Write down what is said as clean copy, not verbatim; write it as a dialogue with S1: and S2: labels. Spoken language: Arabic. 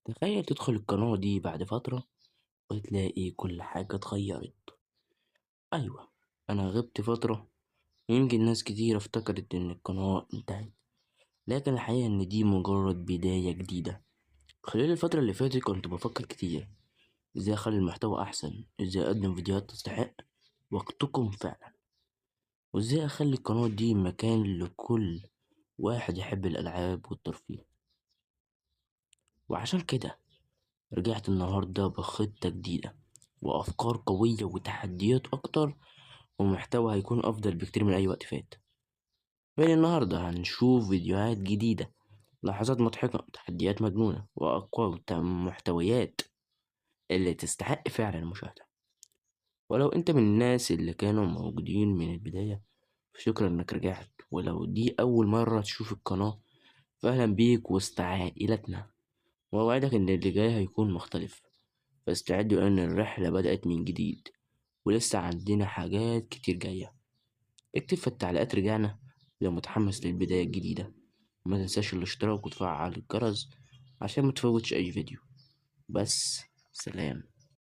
S1: تخيل تدخل القناة دي بعد فترة وتلاقي كل حاجة اتغيرت. أيوة، أنا غبت فترة. يمكن ناس كتير افتكرت إن القناة انتهت، لكن الحقيقة إن دي مجرد بداية جديدة. خلال الفترة اللي فاتت كنت بفكر كتير، إزاي أخلي المحتوى أحسن، إزاي أقدم فيديوهات تستحق وقتكم فعلا، وإزاي أخلي القناة دي مكان لكل واحد يحب الألعاب والترفيه. وعشان كده رجعت النهاردة بخطة جديدة وأفكار قوية وتحديات أكتر، ومحتوى هيكون أفضل بكتير من أي وقت فات. من النهاردة هنشوف فيديوهات جديدة، لحظات مضحكة، تحديات مجنونة، وأقوى محتويات اللي تستحق فعلا المشاهدة. ولو أنت من الناس اللي كانوا موجودين من البداية، فشكرا إنك رجعت. ولو دي أول مرة تشوف القناة، فأهلا بيك وسط عائلتنا، وأوعدك إن اللي جاي هيكون مختلف. فاستعدوا لأن الرحلة بدأت من جديد، ولسه عندنا حاجات كتير جاية. اكتب في التعليقات رجعنا لو متحمس للبداية الجديدة. وما تنساش الاشتراك وتفعل الجرس عشان متفوتش أي فيديو. بس سلام.